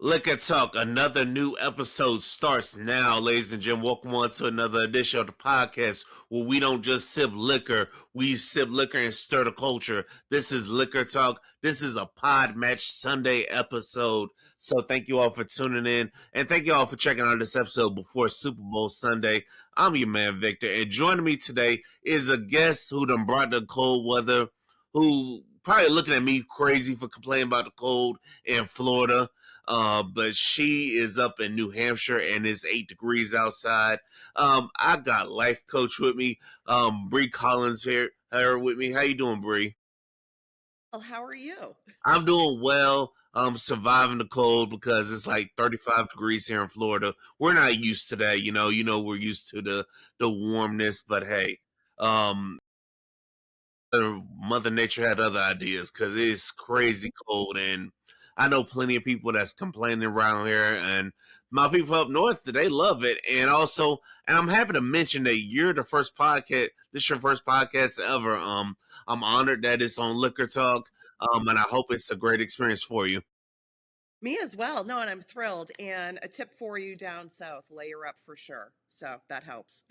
Liquor Talk, another new episode starts now, ladies and gentlemen. Welcome on to another edition of the podcast where we don't just sip liquor, we sip liquor and stir the culture. This is Liquor Talk. This is a Podmatch Sunday episode. So thank you all for tuning in and thank you all for checking out this episode before Super Bowl Sunday. I'm your man Victor, and joining me today is a guest who done brought the cold weather, who probably looking at me crazy for complaining about the cold in Florida. But she is up in New Hampshire and it's 8 degrees outside. I got life coach with me, Brylye Collins here with me. How you doing, Bree? Well, how are you? I'm doing well. Surviving the cold because it's like 35 degrees here in Florida. We're not used to that, you know. We're used to the warmness, but hey, um, Mother Nature had other ideas because it's crazy cold, and I know plenty of people that's complaining around here, and my people up north they love it, and I'm happy to mention that you're the first podcast. This is your first podcast ever. I'm honored that it's on Liquor Talk, and I hope it's a great experience for you. Me as well. No, and I'm thrilled. And a tip for you down south, layer up for sure. So that helps.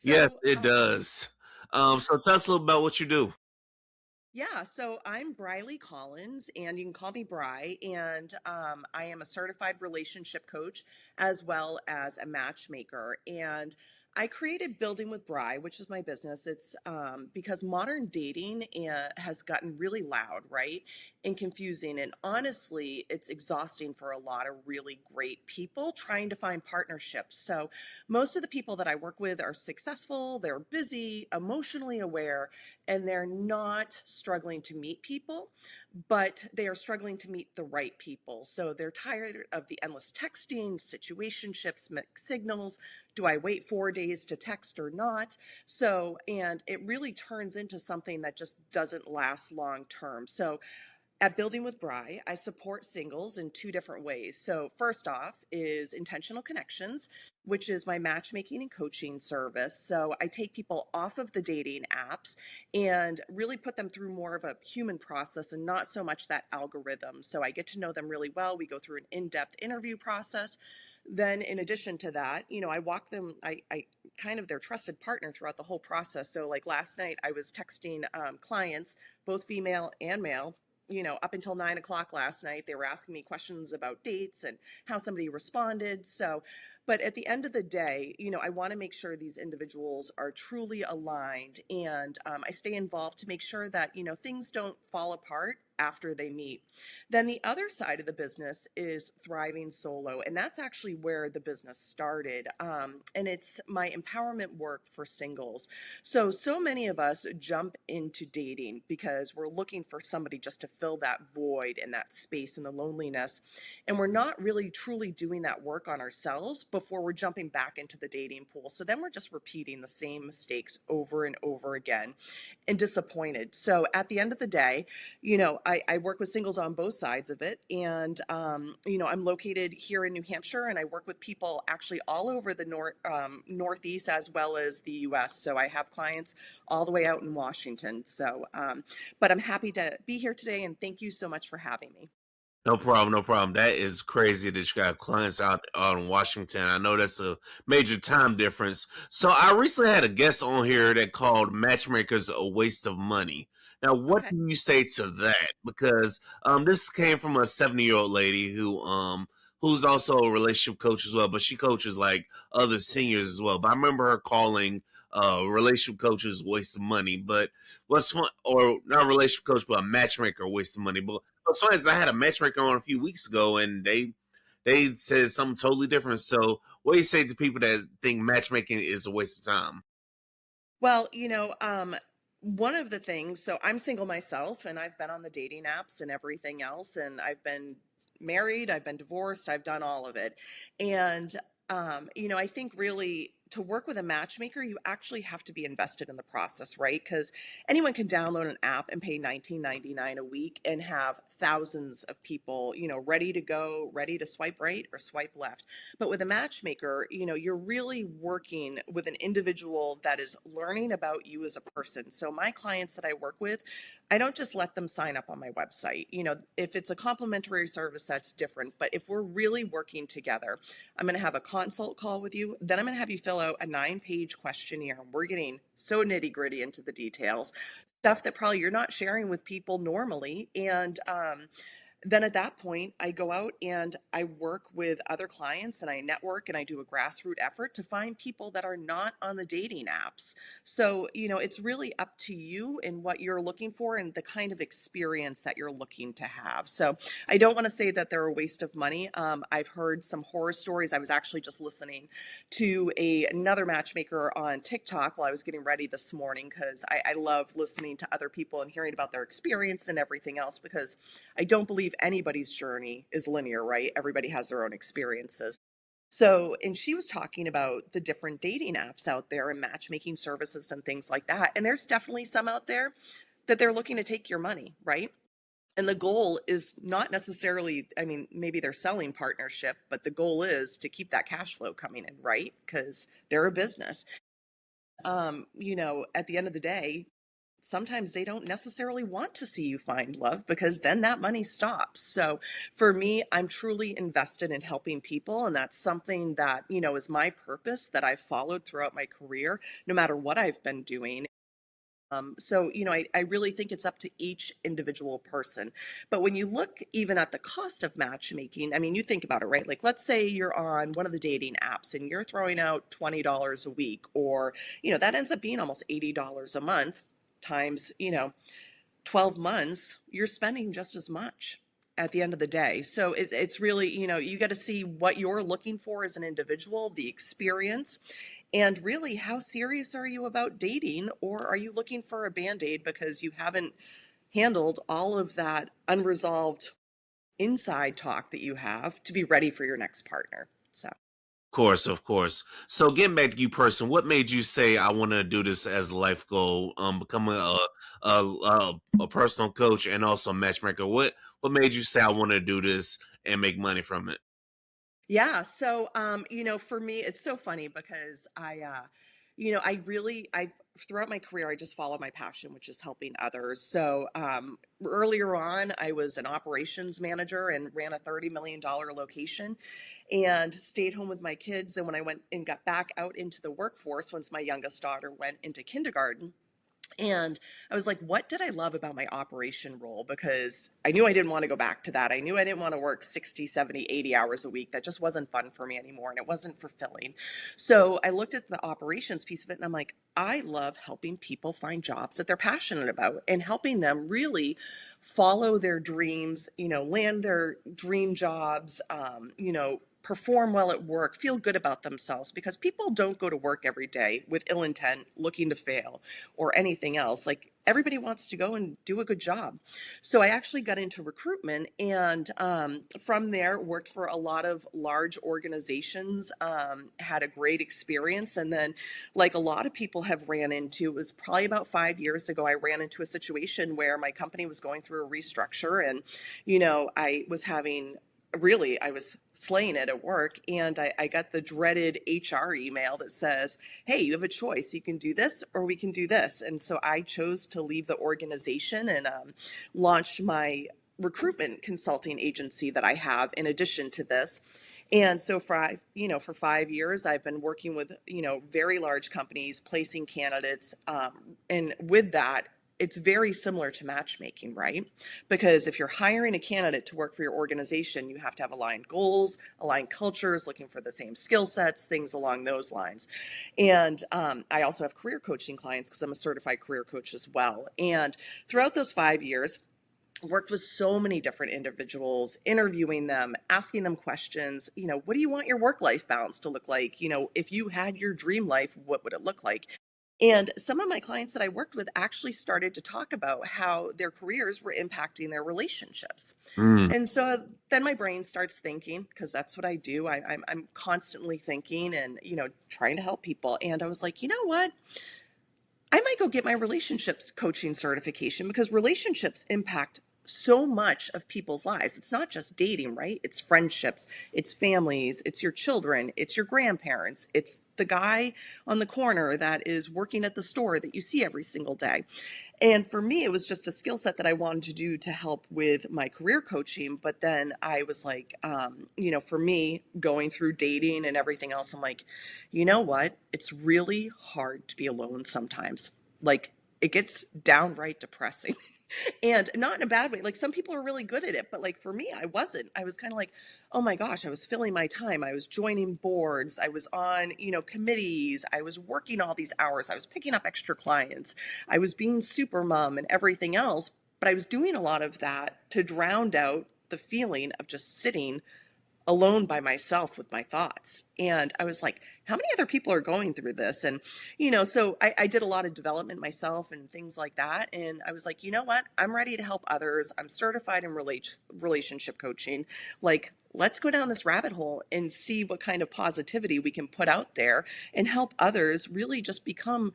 Yes, so, it does. So tell us a little about what you do. yeah, so I'm Brylye Collins, and you can call me Bry, and I am a certified relationship coach as well as a matchmaker. And I created Building with Bry, which is my business. It's because modern dating has gotten really loud, right? And confusing. And honestly, it's exhausting for a lot of really great people trying to find partnerships. So most of the people that I work with are successful, they're busy, emotionally aware, and they're not struggling to meet people, but they are struggling to meet the right people. So they're tired of the endless texting, situationships, mixed signals. Do I wait 4 days to text or not? So, and it really turns into something that just doesn't last long term. So, at Building with Bry, I support singles in two different ways. So, first off is intentional connections, which is my matchmaking and coaching service. So, I take people off of the dating apps and really put them through more of a human process and not so much that algorithm. So, I get to know them really well. We go through an in depth interview process. Then, in addition to that, I walk them, I kind of their trusted partner throughout the whole process. So, like last night, I was texting clients, both female and male, up until 9 o'clock last night. They were asking me questions about dates and how somebody responded. So, but at the end of the day, I want to make sure these individuals are truly aligned, and I stay involved to make sure that, things don't fall apart after they meet. Then the other side of the business is thriving solo, and that's actually where the business started. And it's my empowerment work for singles. So many of us jump into dating because we're looking for somebody just to fill that void and that space and the loneliness. And we're not really truly doing that work on ourselves before we're jumping back into the dating pool. So then we're just repeating the same mistakes over and over again and disappointed. So at the end of the day, I work with singles on both sides of it. And, I'm located here in New Hampshire, and I work with people actually all over the Northeast as well as the US. So I have clients all the way out in Washington. So, but I'm happy to be here today, and thank you so much for having me. No problem, no problem. That is crazy that you got clients out in Washington. I know that's a major time difference. So I recently had a guest on here that called matchmakers a waste of money. Now, what Okay. do you say to that? Because this came from a 70-year-old lady who's also a relationship coach as well, but she coaches like other seniors as well. But I remember her calling relationship coaches a waste of money. But what's fun, or not a relationship coach, but a matchmaker a waste of money. But what's funny is I had a matchmaker on a few weeks ago, and they said something totally different. So, what do you say to people that think matchmaking is a waste of time? Well, one of the things, so I'm single myself, and I've been on the dating apps and everything else, and I've been married, I've been divorced, I've done all of it. And, I think really to work with a matchmaker, you actually have to be invested in the process, right? Because anyone can download an app and pay 19.99 a week and have thousands of people, ready to go, ready to swipe right or swipe left. But with a matchmaker, you're really working with an individual that is learning about you as a person. So my clients that I work with, I don't just let them sign up on my website. If it's a complimentary service, that's different. But if we're really working together, I'm going to have a consult call with you. Then I'm going to have you fill out a 9-page questionnaire. We're getting so nitty gritty into the details, stuff that probably you're not sharing with people normally. And then at that point, I go out and I work with other clients and I network and I do a grassroots effort to find people that are not on the dating apps. So, it's really up to you and what you're looking for and the kind of experience that you're looking to have. So, I don't want to say that they're a waste of money. I've heard some horror stories. I was actually just listening to another matchmaker on TikTok while I was getting ready this morning because I love listening to other people and hearing about their experience and everything else because I don't believe anybody's journey is linear, right? Everybody has their own experiences. So, and she was talking about the different dating apps out there and matchmaking services and things like that. And there's definitely some out there that they're looking to take your money, right? And the goal is not necessarily, I mean, maybe they're selling partnership, but the goal is to keep that cash flow coming in, right? Because they're a business. At the end of the day, sometimes they don't necessarily want to see you find love because then that money stops. So for me, I'm truly invested in helping people. And that's something that, is my purpose that I've followed throughout my career, no matter what I've been doing. So, I really think it's up to each individual person. But when you look even at the cost of matchmaking, I mean, you think about it, right? Like, let's say you're on one of the dating apps and you're throwing out $20 a week, or, that ends up being almost $80 a month times, 12 months, you're spending just as much at the end of the day. So it's really, you got to see what you're looking for as an individual, the experience, and really how serious are you about dating, or are you looking for a band-aid because you haven't handled all of that unresolved inside talk that you have to be ready for your next partner. So. Course, of course. So getting back to you, person, what made you say I want to do this as a life goal? Becoming a personal coach and also matchmaker. What made you say I want to do this and make money from it? Yeah. So, for me, it's so funny because I throughout my career, I just follow my passion, which is helping others. So, earlier on, I was an operations manager and ran a $30 million location and stayed home with my kids. And when I went and got back out into the workforce, once my youngest daughter went into kindergarten, and I was like, what did I love about my operation role? Because I knew I didn't want to go back to that. I knew I didn't want to work 60, 70, 80 hours a week. That just wasn't fun for me anymore and it wasn't fulfilling. So I looked at the operations piece of it and I'm like, I love helping people find jobs that they're passionate about and helping them really follow their dreams, land their dream jobs, perform well at work, feel good about themselves because people don't go to work every day with ill intent, looking to fail or anything else. Like everybody wants to go and do a good job. So I actually got into recruitment and from there worked for a lot of large organizations, had a great experience. And then, like a lot of people have ran into, it was probably about 5 years ago, I ran into a situation where my company was going through a restructure and, I was having really I was slaying it at work and I got the dreaded HR email that says, hey, you have a choice, you can do this or we can do this. And so I chose to leave the organization and launched my recruitment consulting agency that I have in addition to this. And so for 5 years, I've been working with, very large companies, placing candidates. And with that, it's very similar to matchmaking, right? Because if you're hiring a candidate to work for your organization, you have to have aligned goals, aligned cultures, looking for the same skill sets, things along those lines. And I also have career coaching clients because I'm a certified career coach as well. And throughout those 5 years, worked with so many different individuals, interviewing them, asking them questions, what do you want your work life balance to look like? If you had your dream life, what would it look like? And some of my clients that I worked with actually started to talk about how their careers were impacting their relationships. Mm. And so then my brain starts thinking, because that's what I do. I'm constantly thinking and, trying to help people. And I was like, you know what? I might go get my relationships coaching certification because relationships impact so much of people's lives. It's not just dating, right? It's friendships, it's families, it's your children, it's your grandparents, it's the guy on the corner that is working at the store that you see every single day. And for me, it was just a skill set that I wanted to do to help with my career coaching. But then I was like, for me, going through dating and everything else, I'm like, you know what? It's really hard to be alone sometimes. Like, it gets downright depressing. And not in a bad way. Like, some people are really good at it, but like for me, I wasn't. I was kind of like, oh my gosh, I was filling my time. I was joining boards. I was on, committees. I was working all these hours. I was picking up extra clients. I was being super mom and everything else. But I was doing a lot of that to drown out the feeling of just sitting alone by myself with my thoughts. And I was like, how many other people are going through this? And, so I did a lot of development myself and things like that. And I was like, you know what? I'm ready to help others. I'm certified in relationship coaching. Like, let's go down this rabbit hole and see what kind of positivity we can put out there and help others really just become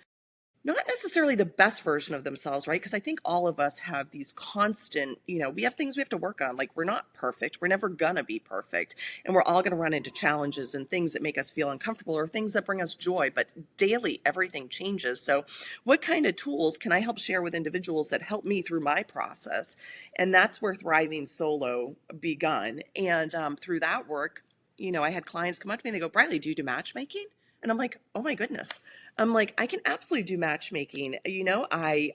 not necessarily the best version of themselves, right? Because I think all of us have these constant, we have things we have to work on. Like, we're not perfect. We're never going to be perfect. And we're all going to run into challenges and things that make us feel uncomfortable or things that bring us joy. But daily, everything changes. So, what kind of tools can I help share with individuals that help me through my process? And that's where Thriving Solo begun. And through that work, I had clients come up to me and they go, Brylyye, do you do matchmaking? And I'm like, oh my goodness. I'm like, I can absolutely do matchmaking. I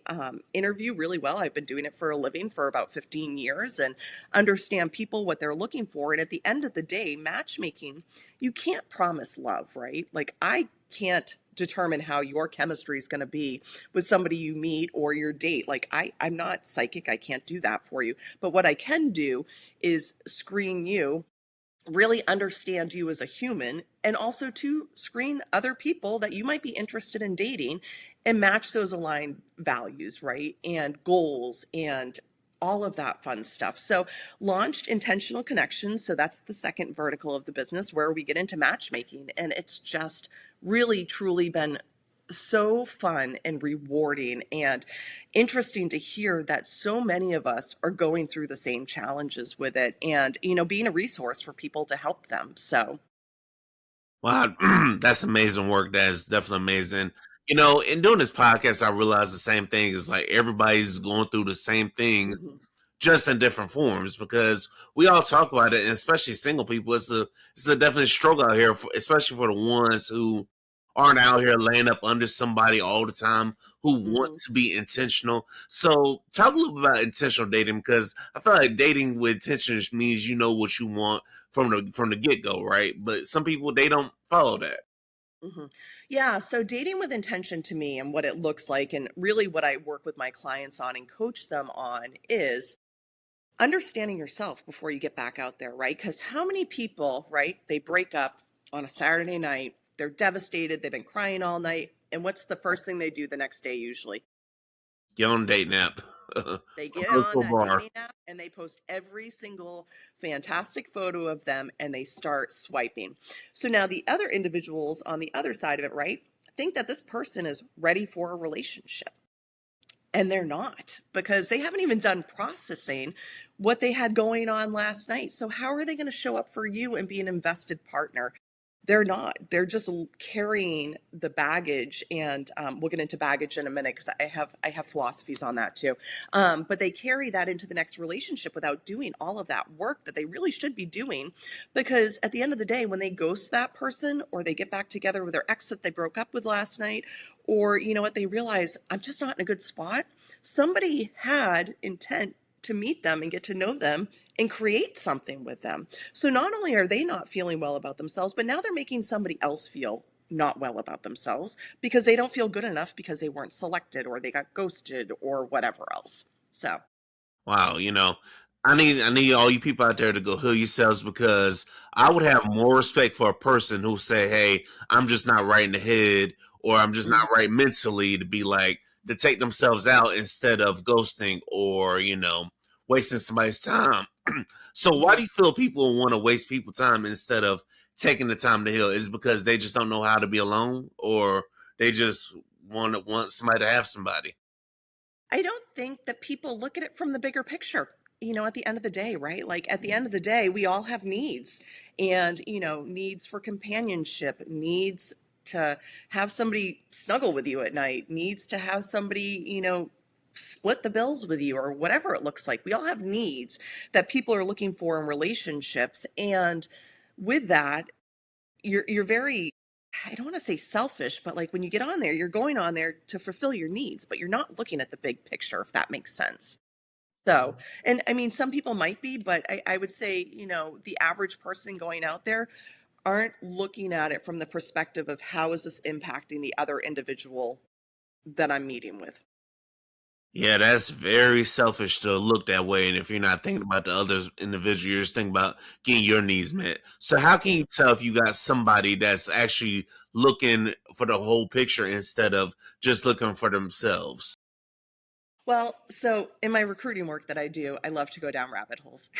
interview really well. I've been doing it for a living for about 15 years and understand people, what they're looking for. And at the end of the day, matchmaking, you can't promise love, right? Like, I can't determine how your chemistry is going to be with somebody you meet or your date. Like, I'm not psychic. I can't do that for you. But what I can do is screen you, really understand you as a human, and also to screen other people that you might be interested in dating and match those aligned values, right? And goals and all of that fun stuff. So, launched Intentional Connections. So, that's the second vertical of the business where we get into matchmaking. And it's just really, truly been so fun and rewarding and interesting to hear that so many of us are going through the same challenges with it and, being a resource for people to help them. So, Wow, that's amazing work. That's definitely amazing. In doing this podcast, I realized the same thing. Is like everybody's going through the same things, mhm, just in different forms, because we all talk about it, and especially single people. It's a definite struggle out here, especially for the ones who aren't out here laying up under somebody all the time, who want mhm. to be intentional. So, talk a little bit about intentional dating, because I feel like dating with intention means you know what you want from the get go, right? But some people, they don't follow that. Mhm. Yeah. So dating with intention to me and what it looks like, and really what I work with my clients on and coach them on is understanding yourself before you get back out there, right? Because how many people, right, they break up on a Saturday night, they're devastated, they've been crying all night. And what's the first thing they do the next day usually? Get on a date nap. They Or get go on to a that bar. dating app and they post every single fantastic photo of them and they start swiping. So now the other individuals on the other side of it, right, think that this person is ready for a relationship. And they're not because they haven't even done processing what they had going on last night. So, how are they going to show up for you and be an invested partner? They're not. They're just carrying the baggage, and we'll get into baggage in a minute because I have philosophies on that too. But they carry that into the next relationship without doing all of that work that they really should be doing, because at the end of the day, when they ghost that person or they get back together with their ex that they broke up with last night, or what, they realize I'm just not in a good spot. Somebody had intent to meet them and get to know them and create something with them. So not only are they not feeling well about themselves, but now they're making somebody else feel not well about themselves because they don't feel good enough because they weren't selected or they got ghosted or whatever else. So, Wow, I need all you people out there to go heal yourselves, because I would have more respect for a person who say, "Hey, I'm just not right in the head," or I'm just Mhm. not right mentally to be like, to take themselves out instead of ghosting or, wasting somebody's time. So why Mhm. do you feel people want to waste people's time instead of taking the time to heal? Is it because they just don't know how to be alone, or they just want somebody to have somebody? I don't think that people look at it from the bigger picture. At the end of the day, right? Like at the end of the day, we all have needs and, needs for companionship, needs to have somebody snuggle with you at night, needs to have somebody, split the bills with you or whatever it looks like. We all have needs that people are looking for in relationships. And with that, you're very, I don't want to say selfish, but like when you get on there, you're going on there to fulfill your needs, but you're not looking at the big picture, if that makes sense. So, and I mean, some people might be, but I would say, the average person going out there aren't looking at it from the perspective of how is this impacting the other individual that I'm meeting with. Yeah, that's very selfish to look that way. And if you're not thinking about the other individual, you're just thinking about getting your needs met. So how can you tell if you got somebody that's actually looking for the whole picture instead of just looking for themselves? Well, so in my recruiting work that I do, I love to go down rabbit holes.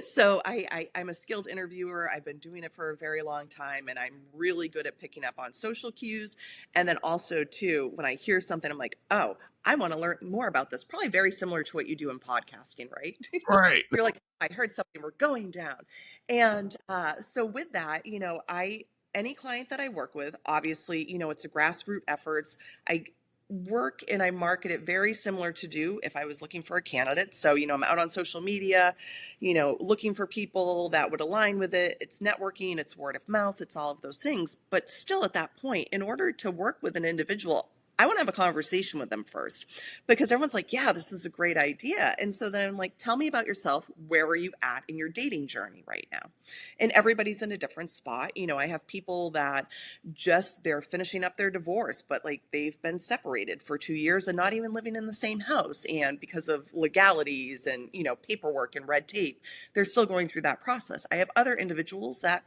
So I'm a skilled interviewer. I've been doing it for a very long time, and I'm really good at picking up on social cues. And then also too, when I hear something, I'm like, oh, I want to learn more about this. Probably very similar to what you do in podcasting, right? Right. You're like, I heard something. We're going down, and so with that, I any client that I work with, obviously, it's a grassroots efforts. I work and I market it very similar to do if I was looking for a candidate. So, I'm out on social media, looking for people that would align with it. It's networking, it's word of mouth, it's all of those things. But still, at that point, in order to work with an individual, I want to have a conversation with them first because everyone's like, yeah, this is a great idea. And so then I'm like, tell me about yourself. Where are you at in your dating journey right now? And everybody's in a different spot. I have people that just they're finishing up their divorce, but like they've been separated for 2 years and not even living in the same house. And because of legalities and, paperwork and red tape, they're still going through that process. I have other individuals that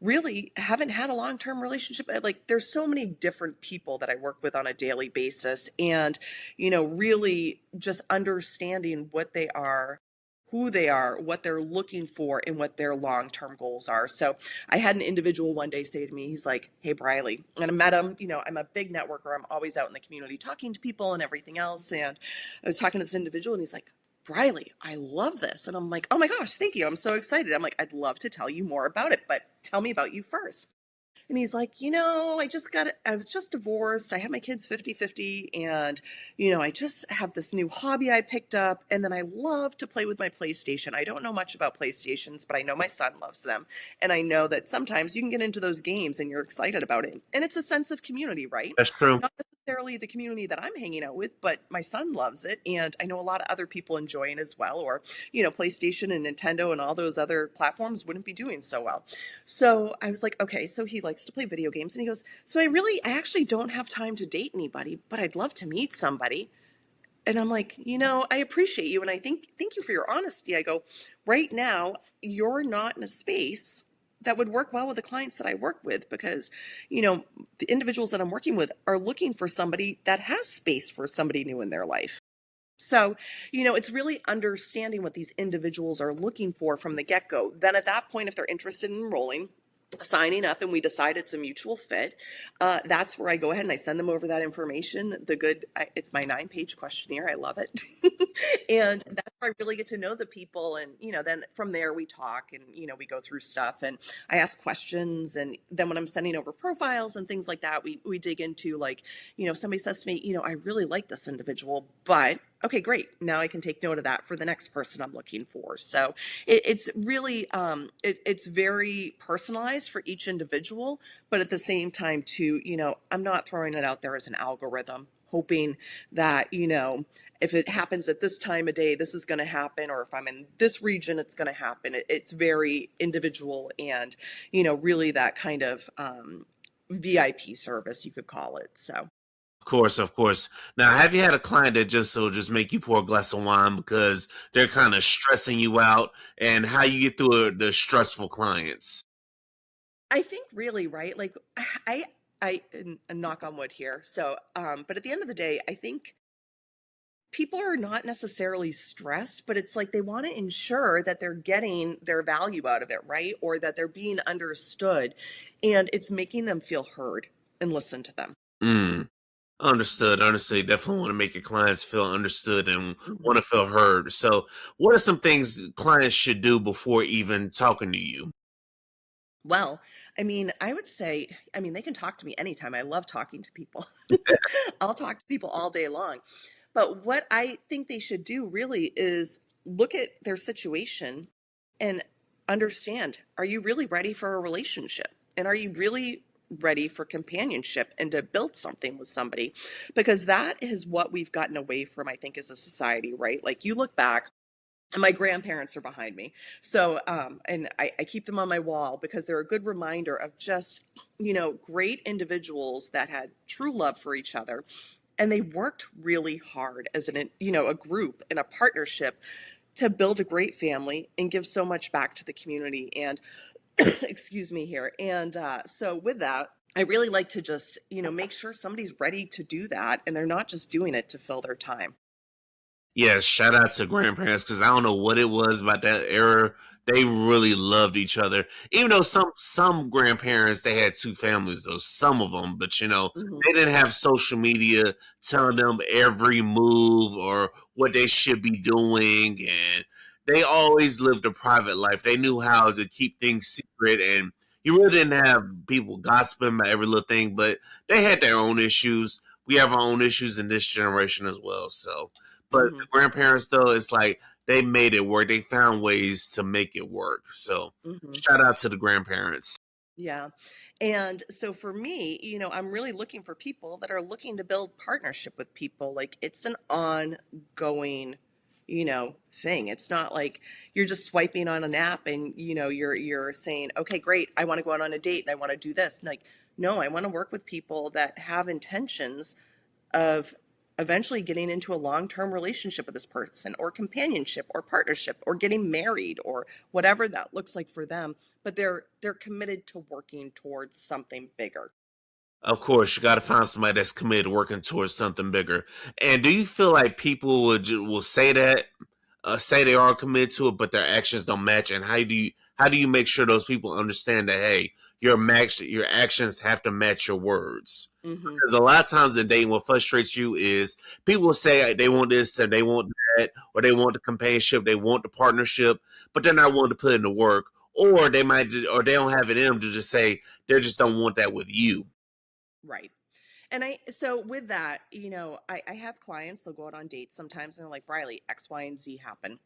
really haven't had a long-term relationship. Like there's so many different people that I work with on a daily basis and really just understanding what they are, who they are, what they're looking for, and what their long-term goals are. So I had an individual one day say to me, he's like, hey Bryly, and I met him, I'm a big networker, I'm always out in the community talking to people and everything else, and I was talking to this individual and he's like, Bryly, I love this. And I'm like, oh my gosh, thank you. I'm so excited. I'm like, I'd love to tell you more about it, but tell me about you first. And he's like, I was just divorced. I had my kids 50-50, and, I just have this new hobby I picked up. And then I love to play with my PlayStation. I don't know much about PlayStations, but I know my son loves them. And I know that sometimes you can get into those games and you're excited about it. And it's a sense of community, right? That's true. Not necessarily the community that I'm hanging out with, but my son loves it. And I know a lot of other people enjoy it as well. Or, PlayStation and Nintendo and all those other platforms wouldn't be doing so well. So I was like, okay, so he likes to play video games. And he goes, so I actually don't have time to date anybody, but I'd love to meet somebody. And I'm like, I appreciate you. And I thank you for your honesty. I go, right now, you're not in a space that would work well with the clients that I work with because, the individuals that I'm working with are looking for somebody that has space for somebody new in their life. So, it's really understanding what these individuals are looking for from the get go. Then at that point, if they're interested in enrolling, signing up, and we decide it's a mutual fit, that's where I go ahead and I send them over that information. It's my 9-page questionnaire. I love it. And that's where I really get to know the people. And, then from there we talk and, we go through stuff and I ask questions. And then when I'm sending over profiles and things like that, we dig into like, if somebody says to me, I really like this individual, but okay, great. Now I can take note of that for the next person I'm looking for. So it's really, it's very personalized for each individual, but at the same time too, I'm not throwing it out there as an algorithm, hoping that, if it happens at this time of day, this is going to happen, or if I'm in this region, it's going to happen. It's very individual and, really that kind of VIP service, you could call it. So. Of course, of course. Now, have you had a client that just make you pour a glass of wine because they're kind of stressing you out, and how you get through the stressful clients? I think really, right? Like I and knock on wood here. So, but at the end of the day, I think people are not necessarily stressed, but it's like they want to ensure that they're getting their value out of it, right? Or that they're being understood and it's making them feel heard and listen to them. Mm. Understood. Understood. You definitely want to make your clients feel understood and want Mhm. to feel heard. So, what are some things clients should do before even talking to you? Well, I mean, I would say, I mean, they can talk to me anytime. I love talking to people. I'll talk to people all day long. But what I think they should do really is look at their situation and understand, are you really ready for a relationship? And are you really ready for companionship and to build something with somebody? Because that is what we've gotten away from, I think, as a society, right? Like you look back, and my grandparents are behind me. So, and I keep them on my wall because they're a good reminder of just, great individuals that had true love for each other. And they worked really hard as a group and a partnership to build a great family and give so much back to the community. And excuse me here. And so with that, I really like to just, make sure somebody's ready to do that and they're not just doing it to fill their time. Yeah, shout out to grandparents because I don't know what it was about that era. They really loved each other. Even though some grandparents they had two families, though some of them, but Hmm. they didn't have social media telling them every move or what they should be doing, and they always lived a private life. They knew how to keep things secret, and you really didn't have people gossiping about every little thing. But they had their own issues. We have our own issues in this generation as well. So. But Hmm. the grandparents, though, it's like they made it work. They found ways to make it work. So Hmm. shout out to the grandparents. Yeah. And so for me, I'm really looking for people that are looking to build partnership with people. Like it's an ongoing, thing. It's not like you're just swiping on an app and, you're saying, "Okay, great. I want to go out on a date and I want to do this." Like, no, I want to work with people that have intentions of eventually getting into a long-term relationship with this person or companionship or partnership or getting married or whatever that looks like for them, but they're committed to working towards something bigger. Of course, you got to find somebody that's committed to working towards something bigger. And do you feel like people will say that, say they are committed to it, but their actions don't match? And how do you make sure those people understand that hey, your actions have to match your words? Mhm. Because a lot of times in dating, what frustrates you is people will say they want this and they want that, or they want the companionship, they want the partnership, but they're not willing to put in the work, or they might, or they don't have it in them to just say they just don't want that with you. Right. And so with that, I have clients, they'll go out on dates sometimes and they're like, "Bryly, X, Y, and Z happen."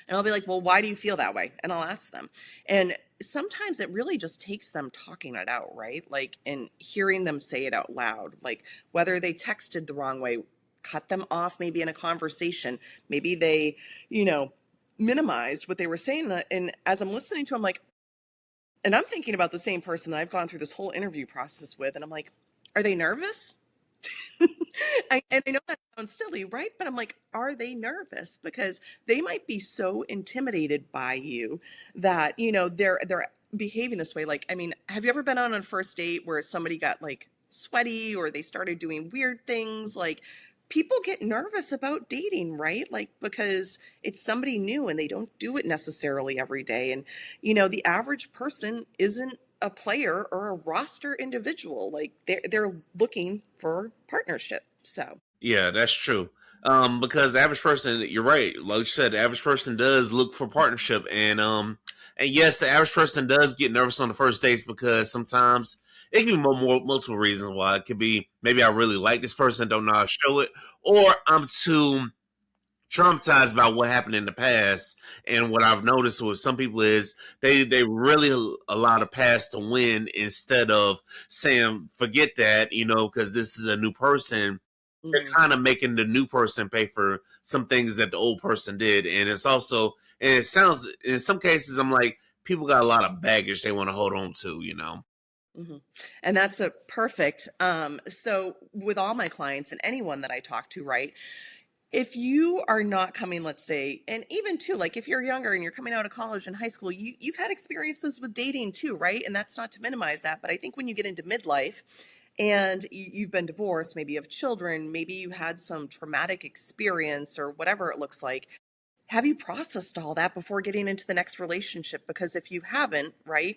And I'll be like, "Well, why do you feel that way?" And I'll ask them. And sometimes it really just takes them talking it out, right? Like, and hearing them say it out loud, like whether they texted the wrong way, cut them off maybe in a conversation, maybe they, you know, minimized what they were saying. And as I'm listening to them, like, and I'm thinking about the same person that I've gone through this whole interview process with, and I'm like, are they nervous? And I know that sounds silly, right? But I'm like, are they nervous? Because they might be so intimidated by you that, they're behaving this way. Like, I mean, have you ever been on a first date where somebody got like sweaty or they started doing weird things? Like people get nervous about dating, right? Like because it's somebody new and they don't do it necessarily every day. And, the average person isn't a player or a roster individual. Like they're looking for partnership. So, Yeah, that's true. Because the average person, you're right. Like you said, the average person does look for partnership, and yes, the average person does get nervous on the first dates because sometimes it can be multiple reasons why. It could be maybe I really like this person, don't know how to show it, or I'm too traumatized about what happened in the past. And what I've noticed with some people is they really allow the past to win instead of saying forget that, because this is a new person. They're mhm. kind of making the new person pay for some things that the old person did. And it's also, and it sounds, in some cases, I'm like, people got a lot of baggage they want to hold on to. Mhm. And that's a perfect. So with all my clients and anyone that I talk to, right? If you are not coming, let's say, and even too, like if you're younger and you're coming out of college and high school, you've had experiences with dating too, right? And that's not to minimize that, but I think when you get into midlife and you've been divorced, maybe you have children, maybe you had some traumatic experience or whatever it looks like, have you processed all that before getting into the next relationship? Because if you haven't, right,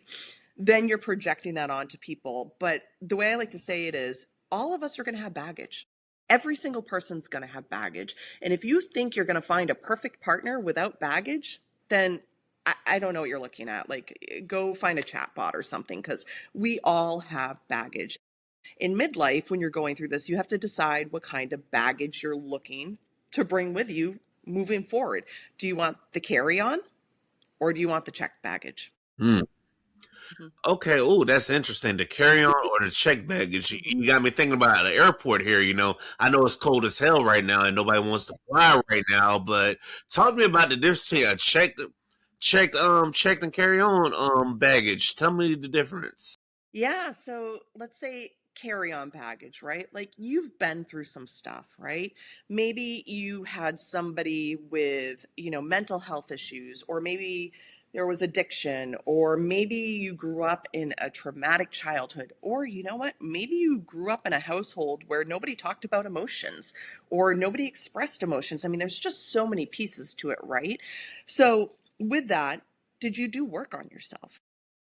then you're projecting that onto people. But the way I like to say it is all of us are going to have baggage. Every single person's going to have baggage. And if you think you're going to find a perfect partner without baggage, then I don't know what you're looking at. Like, go find a chatbot or something because we all have baggage. In midlife, when you're going through this, you have to decide what kind of baggage you're looking to bring with you moving forward. Do you want the carry on or do you want the checked baggage? Hmm. Mhm. Okay, oh, that's interesting. The carry on or the check baggage. You got me thinking about the airport here. I know it's cold as hell right now and nobody wants to fly right now, but talk to me about the difference between a checked and carry on baggage. Tell me the difference. Yeah, so let's say carry on baggage, right? Like you've been through some stuff, right? Maybe you had somebody with, mental health issues, or maybe there was addiction, or maybe you grew up in a traumatic childhood, or you know what? Maybe you grew up in a household where nobody talked about emotions or nobody expressed emotions. I mean, there's just so many pieces to it, right? So, with that, did you do work on yourself?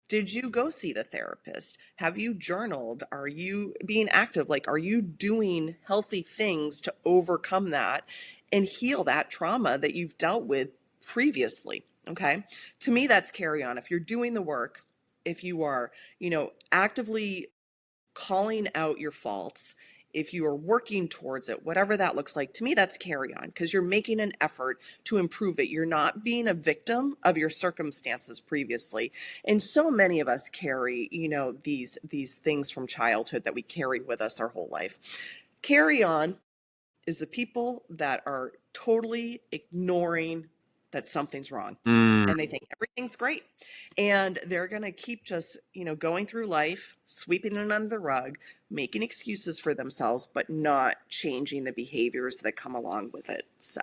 Did you go see the therapist? Have you journaled? Are you being active? Like, are you doing healthy things to overcome that and heal that trauma that you've dealt with previously? Okay. To me, that's carry on. If you're doing the work, if you are, actively calling out your faults, if you are working towards it, whatever that looks like, to me, that's carry on because you're making an effort to improve it. You're not being a victim of your circumstances previously. And so many of us carry, these things from childhood that we carry with us our whole life. Carry on is the people that are totally ignoring that something's wrong Mm, and they think everything's great and they're going to keep just going through life sweeping it under the rug, making excuses for themselves but not changing the behaviors that come along with it. So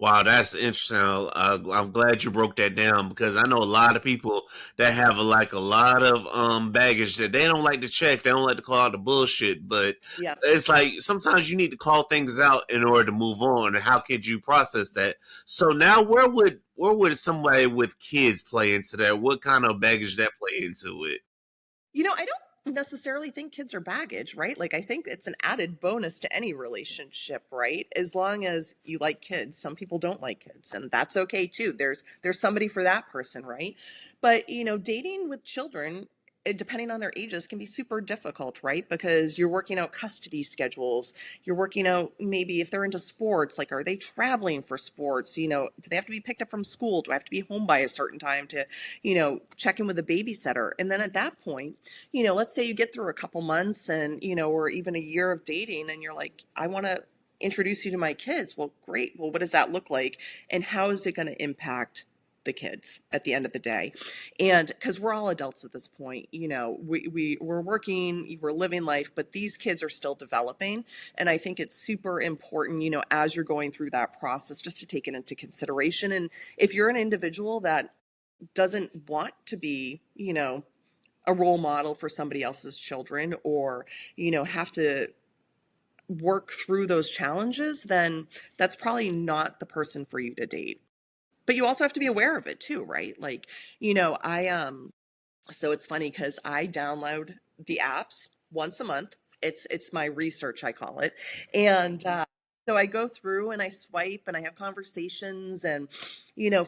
wow, that's interesting. I'm glad you broke that down because I know a lot of people that have a lot of baggage that they don't like to check. They don't like to call out the bullshit, but yeah. it's like sometimes you need to call things out in order to move on. And how could you process that? So now, where would somebody with kids play into that? What kind of baggage that play into it? I don't necessarily think kids are baggage, right? Like, I think it's an added bonus to any relationship, right? As long as you like kids. Some people don't like kids, and that's okay too. There's somebody for that person, right? But, dating with children, depending on their ages, can be super difficult, right? Because you're working out custody schedules. You're working out maybe if they're into sports, like, are they traveling for sports? Do they have to be picked up from school? Do I have to be home by a certain time to, check in with a babysitter? And then at that point, let's say you get through a couple months and, or even a year of dating and you're like, I want to introduce you to my kids. Well, great. Well, what does that look like? And how is it going to impact the kids at the end of the day? And because we're all adults at this point, we're working, we're living life, but these kids are still developing. And I think it's super important, as you're going through that process, just to take it into consideration. And if you're an individual that doesn't want to be, a role model for somebody else's children or have to work through those challenges, then that's probably not the person for you to date. But you also have to be aware of it too, right? Like, I so it's funny because I download the apps once a month. It's my research, I call it. And so I go through and I swipe and I have conversations. And,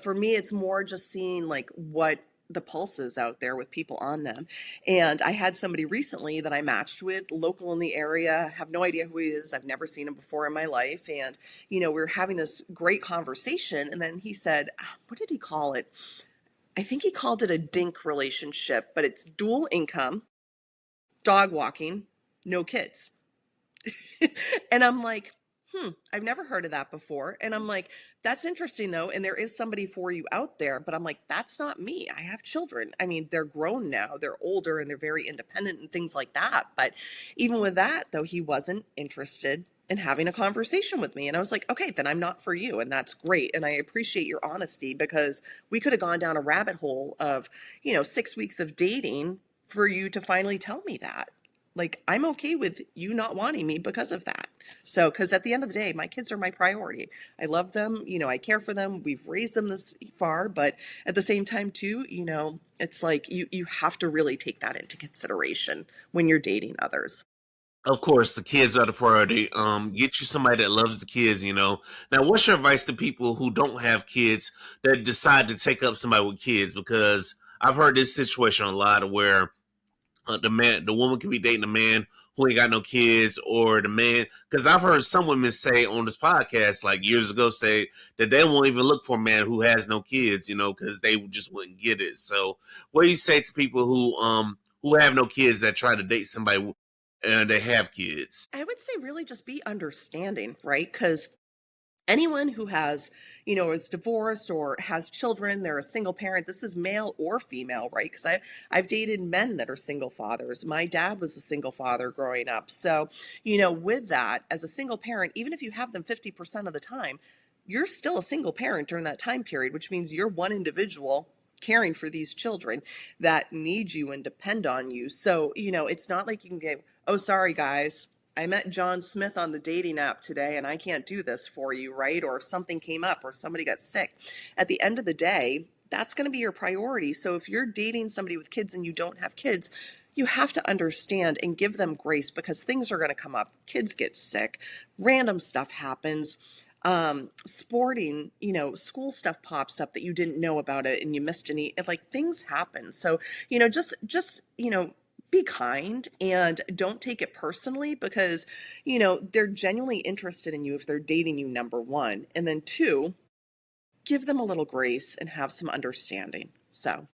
for me, it's more just seeing like what the pulse is out there with people on them. And I had somebody recently that I matched with, local in the area, have no idea who he is. I've never seen him before in my life. And, we were having this great conversation. And then he said, what did he call it? I think he called it a dink relationship, but it's dual income, dog walking, no kids. And I'm like, I've never heard of that before. And I'm like, that's interesting though. And there is somebody for you out there. But I'm like, that's not me. I have children. I mean, they're grown now, they're older and they're very independent and things like that. But even with that, though, he wasn't interested and having a conversation with me. And I was like, okay, then I'm not for you. And that's great. And I appreciate your honesty, because we could have gone down a rabbit hole of, 6 weeks of dating for you to finally tell me that. Like, I'm okay with you not wanting me because of that. So, because at the end of the day, my kids are my priority. I love them, I care for them. We've raised them this far, but at the same time, too, it's like you have to really take that into consideration when you're dating others. Of course, the kids are the priority. Get you somebody that loves the kids, Now, what's your advice to people who don't have kids that decide to take up somebody with kids? Because I've heard this situation a lot where the woman could be dating a man who ain't got no kids, or the man. Because I've heard some women say on this podcast, like years ago, say that they won't even look for a man who has no kids, because they just wouldn't get it. So, what do you say to people who have no kids that try to date somebody and they have kids? I would say really just be understanding, right? Because anyone who has, is divorced or has children, they're a single parent. This is male or female, right? Because I've dated men that are single fathers. My dad was a single father growing up. So, with that, as a single parent, even if you have them 50% of the time, you're still a single parent during that time period, which means you're one individual caring for these children that need you and depend on you. So, it's not like you can get, oh, sorry, guys, I met John Smith on the dating app today and I can't do this for you, right? Or if something came up or somebody got sick. At the end of the day, that's going to be your priority. So if you're dating somebody with kids and you don't have kids, you have to understand and give them grace, because things are going to come up. Kids get sick, random stuff happens. Sporting, school stuff pops up that you didn't know about it and you missed any, like, things happen. So, just, be kind and don't take it personally, because they're genuinely interested in you if they're dating you, number one, and then two, give them a little grace and have some understanding. So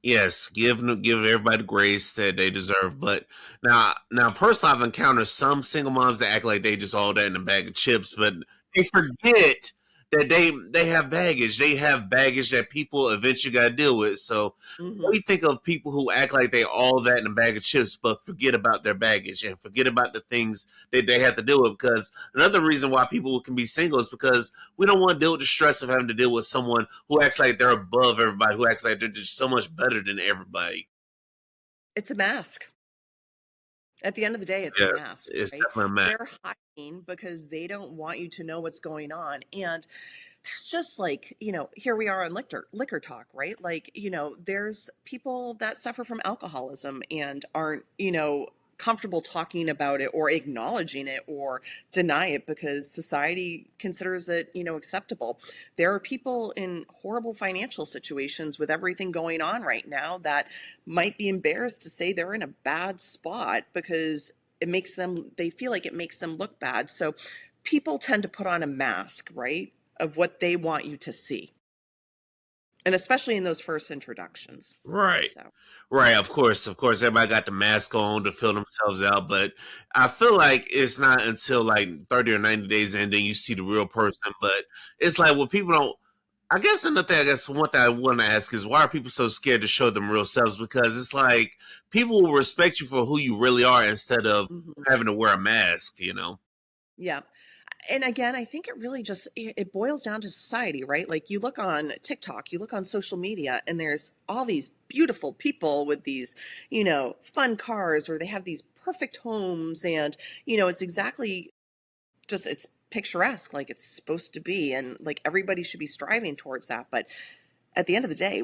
Yes, give everybody the grace that they deserve. But now, personally, I've encountered some single moms that act like they just all that in a bag of chips, but they forget that they have baggage. They have baggage that people eventually got to deal with. So, what mhm. do you think of people who act like they all that in a bag of chips, but forget about their baggage and forget about the things that they have to deal with? Because another reason why people can be single is because we don't want to deal with the stress of having to deal with someone who acts like they're above everybody, who acts like they're just so much better than everybody. It's a mask. At the end of the day, it's a Yes, mask, it's right? definitely a match. They're hiding because they don't want you to know what's going on. And there's just like, here we are on liquor talk, right? Like, there's people that suffer from alcoholism and aren't, comfortable talking about it or acknowledging it or deny it because society considers it, acceptable. There are people in horrible financial situations with everything going on right now that might be embarrassed to say they're in a bad spot because they feel like it makes them look bad. So people tend to put on a mask, right, of what they want you to see. And especially in those first introductions. Right. So, Right, of course, everybody got the mask on to fill themselves out, but I feel like it's not until like 30 or 90 days in, then you see the real person. But it's like what people don't. I guess another thing, I guess one thing I want to ask is why are people so scared to show them real selves? Because it's like people will respect you for who you really are instead of mhm. having to wear a mask. Yeah. And again, I think it really just it boils down to society, right? Like, you look on TikTok, you look on social media, and there's all these beautiful people with these, fun cars, or they have these perfect homes, and it's exactly just, it's picturesque like it's supposed to be, and like everybody should be striving towards that. But at the end of the day,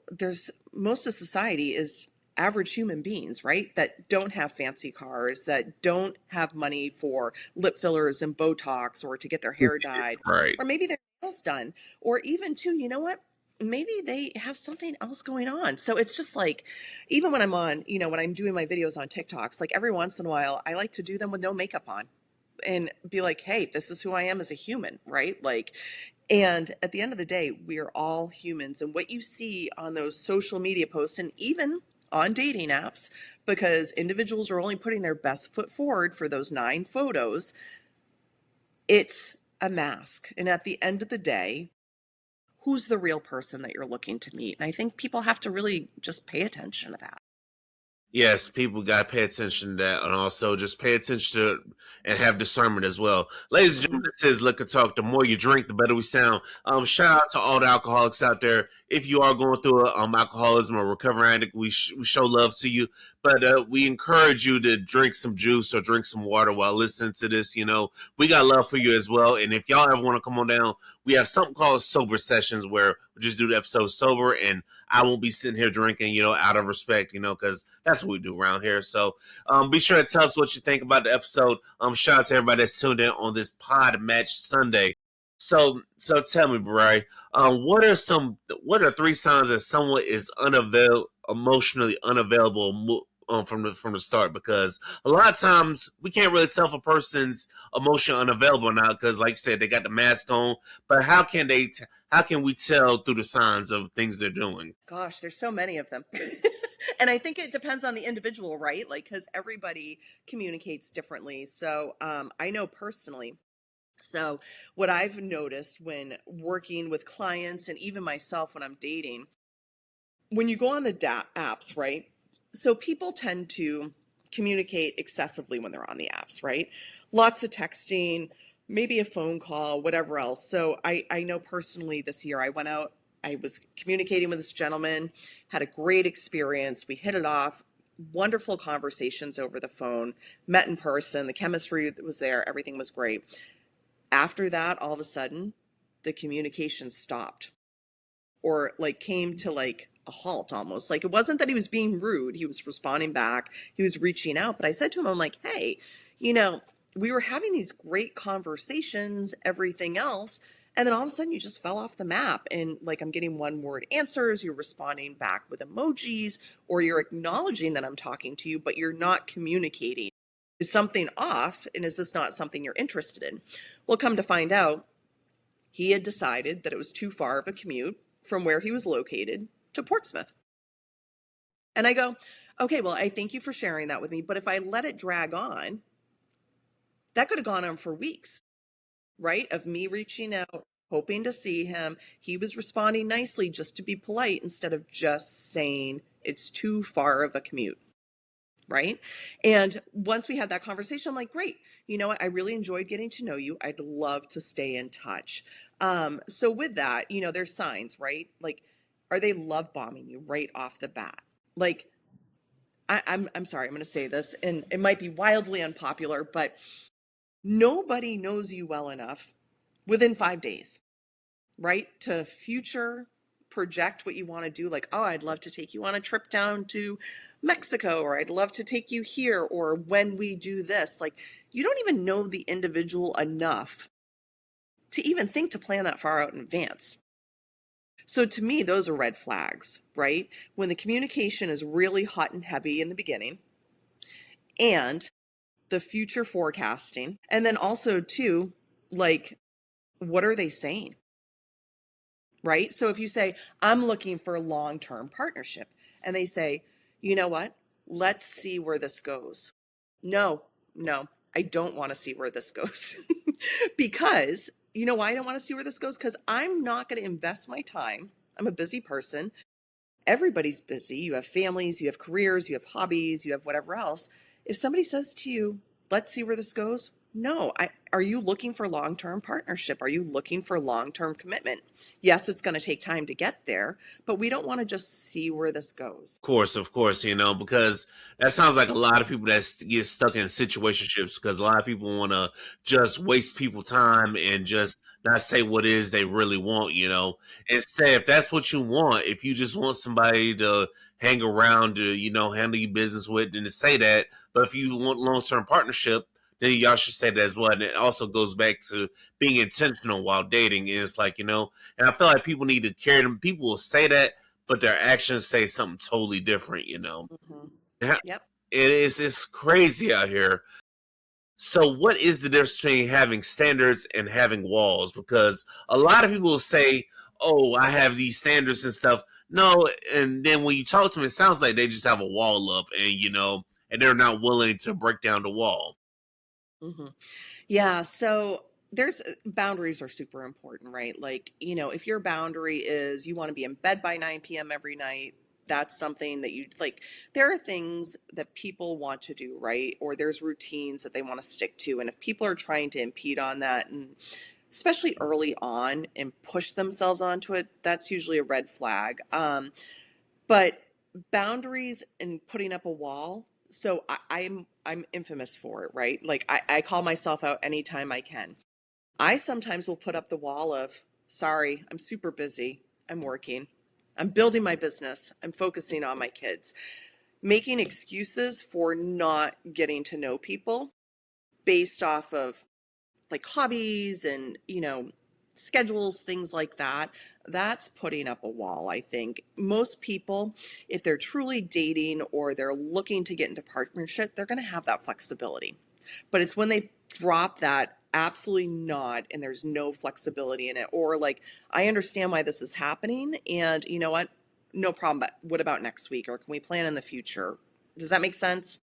there's most of society is average human beings, right? That don't have fancy cars, that don't have money for lip fillers and Botox, or to get their hair dyed, Right. or maybe their nails done, or even too, you know what? Maybe they have something else going on. So it's just like, even when I'm on, when I'm doing my videos on TikToks, like every once in a while, I like to do them with no makeup on and be like, hey, this is who I am as a human, right? Like, and at the end of the day, we are all humans. And what you see on those social media posts, and even on dating apps, because individuals are only putting their best foot forward for those 9 photos, it's a mask. And at the end of the day, who's the real person that you're looking to meet? And I think people have to really just pay attention to that. Yes, people got to pay attention to that, and also just pay attention to and have discernment as well. Ladies and gentlemen, Mhm. this is Liquor Talk. The more you drink, the better we sound. Shout out to all the alcoholics out there. If you are going through alcoholism or recovering addict, we show love to you. But we encourage you to drink some juice or drink some water while listening to this. You know, we got love for you as well. And if y'all ever want to come on down, we have something called sober sessions where we just do the episode sober, and I won't be sitting here drinking, out of respect, because that's what we do around here. So be sure to tell us what you think about the episode. Shout out to everybody that's tuned in on this Podmatch Sunday. So tell me, Brylyye, what are three signs that someone is emotionally unavailable from the start? Because a lot of times we can't really tell if a person's emotionally unavailable or not, because like you said, they got the mask on. But how can we tell through the signs of things they're doing? Gosh, there's so many of them. And I think it depends on the individual, right? Like, because everybody communicates differently. So I know personally. So, what I've noticed when working with clients and even myself when I'm dating, when you go on the apps, right? So, people tend to communicate excessively when they're on the apps, right? Lots of texting, maybe a phone call, whatever else. So, I know personally this year I went out, I was communicating with this gentleman, had a great experience. We hit it off, wonderful conversations over the phone, met in person, the chemistry was there, everything was great. After that, all of a sudden, the communication stopped or like came to like a halt almost. Like it wasn't that he was being rude, he was responding back, he was reaching out. But I said to him, I'm like, hey, you know, we were having these great conversations, everything else. And then all of a sudden you just fell off the map. And like I'm getting one word answers, you're responding back with emojis, or you're acknowledging that I'm talking to you, but you're not communicating. Is something off? And is this not something you're interested in? Well, come to find out, he had decided that it was too far of a commute from where he was located to Portsmouth. And I go, okay, well, I thank you for sharing that with me. But if I let it drag on, that could have gone on for weeks, right? Of me reaching out, hoping to see him. He was responding nicely just to be polite instead of just saying it's too far of a commute. Right. And once we had that conversation, I'm like, great, you know what? I really enjoyed getting to know you. I'd love to stay in touch. So with that, there's signs, right? Like, are they love bombing you right off the bat? Like, I'm sorry, I'm gonna say this, and it might be wildly unpopular, but nobody knows you well enough within 5 days, right? To future project what you want to do, like, oh, I'd love to take you on a trip down to Mexico, or I'd love to take you here, or when we do this. Like, you don't even know the individual enough to even think to plan that far out in advance. So to me, those are red flags, right? When the communication is really hot and heavy in the beginning and the future forecasting. And then also, too, like, what are they saying? Right? So if you say, I'm looking for a long term partnership, and they say, you know what? Let's see where this goes. No, no, I don't want to see where this goes. Because you know why I don't want to see where this goes? Because I'm not going to invest my time. I'm a busy person. Everybody's busy. You have families, you have careers, you have hobbies, you have whatever else. If somebody says to you, let's see where this goes, no. Are you looking for long-term partnership? Are you looking for long-term commitment? Yes, it's going to take time to get there, but we don't want to just see where this goes. Of course, because that sounds like a lot of people that get stuck in situationships because a lot of people want to just waste people time and just not say what it is they really want. Instead, if that's what you want, if you just want somebody to hang around to, handle your business with and to say that, but if you want long-term partnership, then y'all should say that as well. And it also goes back to being intentional while dating. And it's like, and I feel like people need to carry them. People will say that, but their actions say something totally different. Hmm. Yeah. Yep. It's crazy out here. So what is the difference between having standards and having walls? Because a lot of people say, oh, I have these standards and stuff. No, and then when you talk to them, it sounds like they just have a wall up and they're not willing to break down the wall. Hmm. Yeah. So there's boundaries are super important, right? Like, if your boundary is you want to be in bed by 9 p.m. every night, that's something that you like. There are things that people want to do, right? Or there's routines that they want to stick to. And if people are trying to impede on that, and especially early on, and push themselves onto it, that's usually a red flag. But boundaries and putting up a wall. So I'm infamous for it, right? Like I call myself out anytime I can. I sometimes will put up the wall of, sorry, I'm super busy. I'm working. I'm building my business. I'm focusing on my kids. Making excuses for not getting to know people based off of like hobbies and, schedules, things like that. That's putting up a wall, I think. Most people, if they're truly dating or they're looking to get into partnership, they're going to have that flexibility. But it's when they drop that absolutely not and there's no flexibility in it, or like, I understand why this is happening, and you know what? No problem, but what about next week? Or can we plan in the future? Does that make sense?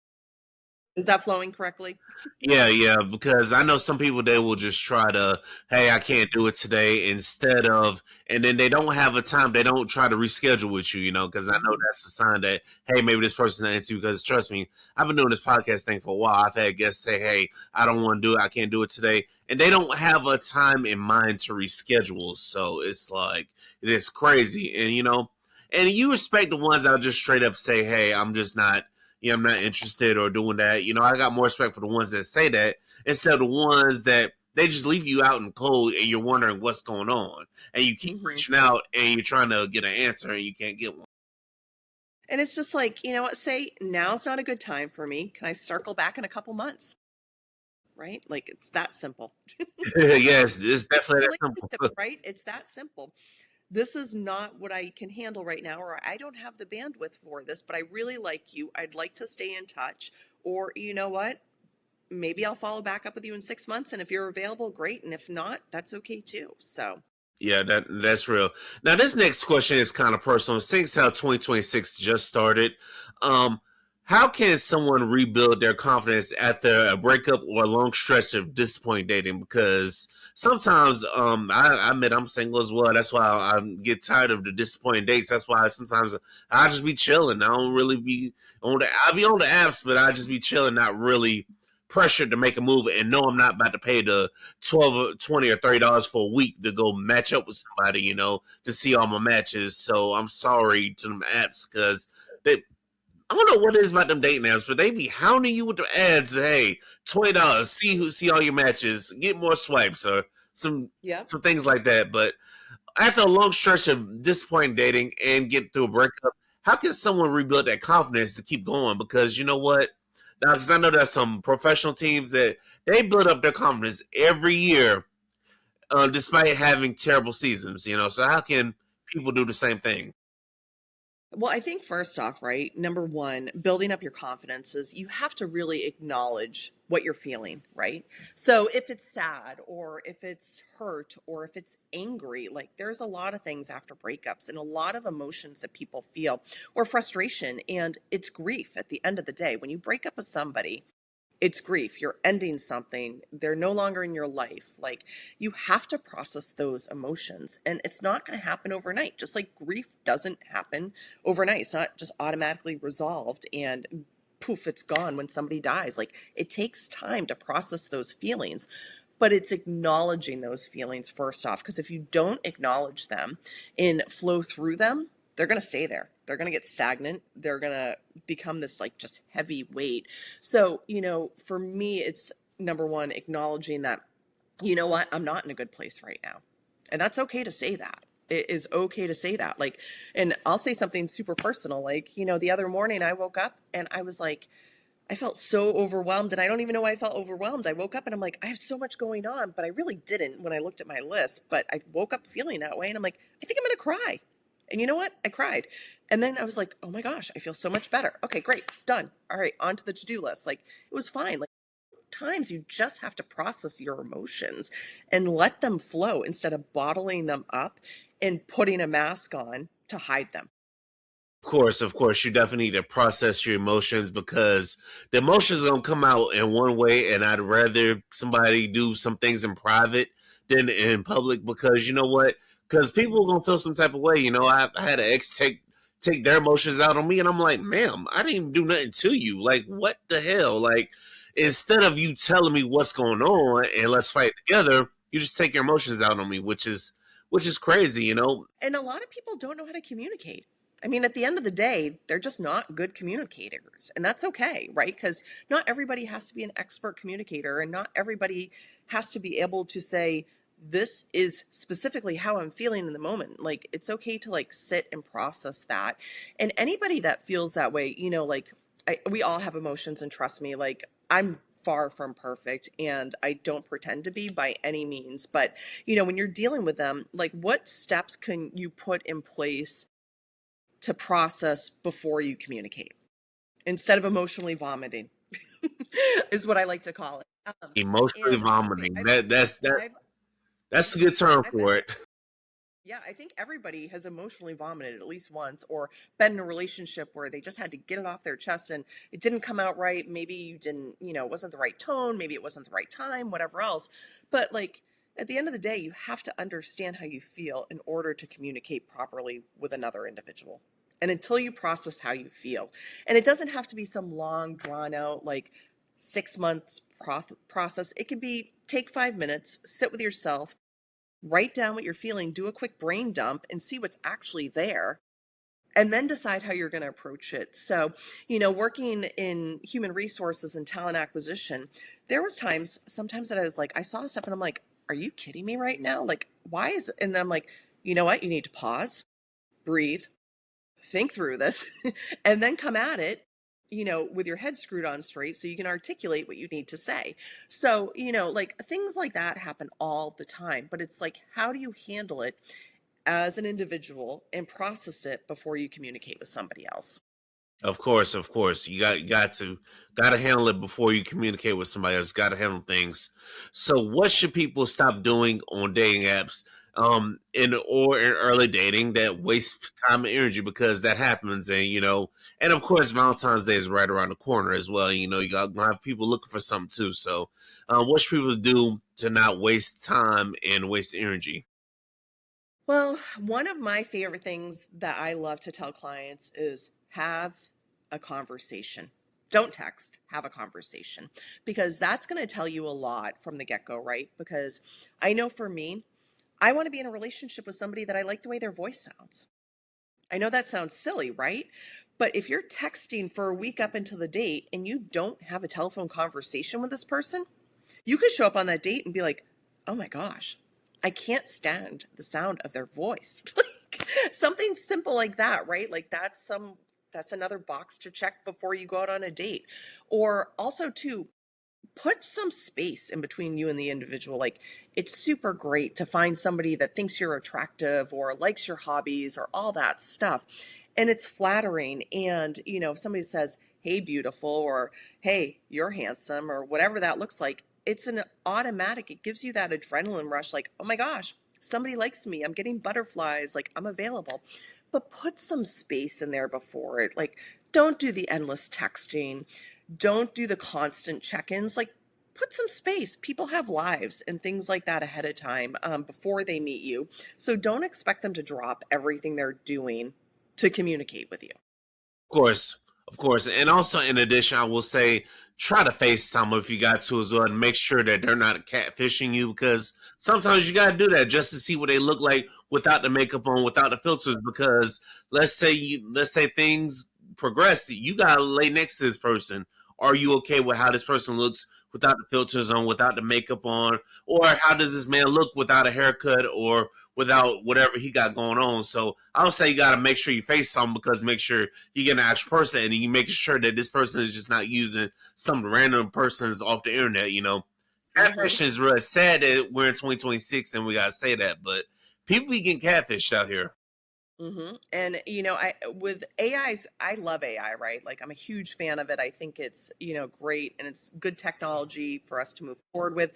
Is that flowing correctly? Yeah, yeah, because I know some people they will just try to, hey, I can't do it today instead of, and then they don't have a time. They don't try to reschedule with you, because I know Mhm. that's a sign that, hey, maybe this person's not into you. Because trust me, I've been doing this podcast thing for a while. I've had guests say, hey, I don't want to do it. I can't do it today. And they don't have a time in mind to reschedule. So it's like, it is crazy. And you respect the ones that'll just straight up say, hey, I'm just not, I'm not interested or doing that. I got more respect for the ones that say that instead of the ones that they just leave you out in cold and you're wondering what's going on. And you keep Mhm. reaching out and you're trying to get an answer and you can't get one. And it's just like, you know what, say now's not a good time for me. Can I circle back in a couple months? Right? Like it's that simple. Yes, it's definitely that Relationships, simple. right? It's that simple. This is not what I can handle right now, or I don't have the bandwidth for this, but I really like you. I'd like to stay in touch. Or you know what? Maybe I'll follow back up with you in 6 months. And if you're available, great. And if not, that's okay too. So, Yeah, that's real. Now, this next question is kind of personal. Since how 2026 just started, um, how can someone rebuild their confidence after a breakup or a long stretch of disappointing dating? Because sometimes, I admit I'm single as well. That's why I get tired of the disappointing dates. That's why sometimes I just be chilling. I don't really be on the. I be on the apps, but I just be chilling, not really pressured to make a move, and know I'm not about to pay the 12 or 20 or $30 for a week to go match up with somebody, to see all my matches. So I'm sorry to them apps because they I don't know what it is about them dating apps, but they be hounding you with the ads. Hey, $20, see all your matches, get more swipes or some yep. some things like that. But after a long stretch of disappointing dating and getting through a breakup, how can someone rebuild that confidence to keep going? Because you know what? Now, because I know there's some professional teams that they build up their confidence every year, despite having terrible seasons. So how can people do the same thing? Well, I think first off, right, number one, building up your confidence is you have to really acknowledge what you're feeling, right? So if it's sad or if it's hurt or if it's angry, like there's a lot of things after breakups and a lot of emotions that people feel, or frustration, and it's grief at the end of the day. When you break up with somebody, it's grief. You're ending something. They're no longer in your life. Like you have to process those emotions. And it's not going to happen overnight. Just like grief doesn't happen overnight. It's not just automatically resolved and poof, it's gone when somebody dies. Like it takes time to process those feelings. But it's acknowledging those feelings first off. Because if you don't acknowledge them and flow through them, they're going to stay there. They're going to get stagnant. They're going to become this like just heavy weight. So, for me, it's number one, acknowledging that, you know what, I'm not in a good place right now. And that's okay to say that. It is okay to say that. Like, and I'll say something super personal. Like, the other morning I woke up and I was like, I felt so overwhelmed, and I don't even know why I felt overwhelmed. I woke up and I'm like, I have so much going on, but I really didn't when I looked at my list. But I woke up feeling that way, and I'm like, I think I'm going to cry. And you know what? I cried. And then I was like, oh my gosh, I feel so much better. Okay, great, done. All right, on to the to do list. Like, it was fine. Like, times you just have to process your emotions and let them flow instead of bottling them up and putting a mask on to hide them. Of course, you definitely need to process your emotions because the emotions are gonna come out in one way, and I'd rather somebody do some things in private than in public because you know what? Because people are gonna feel some type of way. I had an ex take their emotions out on me, and I'm like, ma'am, I didn't even do nothing to you. Like, what the hell? Like, instead of you telling me what's going on and let's fight together, you just take your emotions out on me, which is crazy, you know. And a lot of people don't know how to communicate. I mean, at the end of the day, they're just not good communicators. And that's okay, right? Because not everybody has to be an expert communicator, and not everybody has to be able to say, this is specifically how I'm feeling in the moment. Like, it's okay to like sit and process that. And anybody that feels that way, like we all have emotions, and trust me, like I'm far from perfect and I don't pretend to be by any means. But, when you're dealing with them, like what steps can you put in place to process before you communicate instead of emotionally vomiting? Is what I like to call it. Emotionally And okay, vomiting. I've, That's a good term I've for actually, it. yeah, I think everybody has emotionally vomited at least once, or been in a relationship where they just had to get it off their chest and it didn't come out right. Maybe you didn't, it wasn't the right tone. Maybe it wasn't the right time, whatever else. But like at the end of the day, you have to understand how you feel in order to communicate properly with another individual. And until you process how you feel, and it doesn't have to be some long, drawn out, like 6 months process. It can be take 5 minutes, sit with yourself, write down what you're feeling, do a quick brain dump and see what's actually there, and then decide how you're going to approach it. So, working in human resources and talent acquisition, there was sometimes that I was like, I saw stuff and I'm like, are you kidding me right now? Like, why is it? And I'm like, you know what? You need to pause, breathe, think through this, and then come at it, with your head screwed on straight so you can articulate what you need to say. So, like things like that happen all the time, but it's like, how do you handle it as an individual and process it before you communicate with somebody else? Of course, you got to handle it before you communicate with somebody else. Got to handle things. So, what should people stop doing on dating apps, in early dating that wastes time and energy because that happens, and of course, Valentine's Day is right around the corner as well. You got gonna have people looking for something too. So, what should people do to not waste time and waste energy? Well, one of my favorite things that I love to tell clients is have a conversation. Don't text, have a conversation, because that's going to tell you a lot from the get go, right? Because I know for me, I want to be in a relationship with somebody that I like the way their voice sounds. I know that sounds silly, right? But if you're texting for a week up until the date and you don't have a telephone conversation with this person, you could show up on that date and be like, oh my gosh, I can't stand the sound of their voice. Like something simple like that, right? Like that's another box to check before you go out on a date. Or also too, put some space in between you and the individual. Like it's super great to find somebody that thinks you're attractive or likes your hobbies or all that stuff. And it's flattering. And, if somebody says, hey, beautiful, or hey, you're handsome, or whatever that looks like, it's an automatic. It gives you that adrenaline rush, like, oh my gosh, somebody likes me. I'm getting butterflies. Like I'm available. But put some space in there before it. Like, don't do the endless texting, don't do the constant check-ins. Like put some space. People have lives and things like that ahead of time, before they meet you. So don't expect them to drop everything they're doing to communicate with you. Course, of course. And also, in addition, I will say try to FaceTime them if you got to as well, and make sure that they're not catfishing you, because sometimes you got to do that just to see what they look like without the makeup on, without the filters. Because let's say things progress, you got to lay next to this person. Are you okay with how this person looks without the filters on, without the makeup on, or how does this man look without a haircut or without whatever he got going on? So I would say you got to make sure you face something, because make sure you get an actual person and you making sure that this person is just not using some random persons off the internet. Hmm. Catfish is really sad that we're in 2026 and we got to say that, but people be getting catfished out here. And I with AIs, I love AI, right? Like I'm a huge fan of it. I think it's great, and it's good technology for us to move forward with,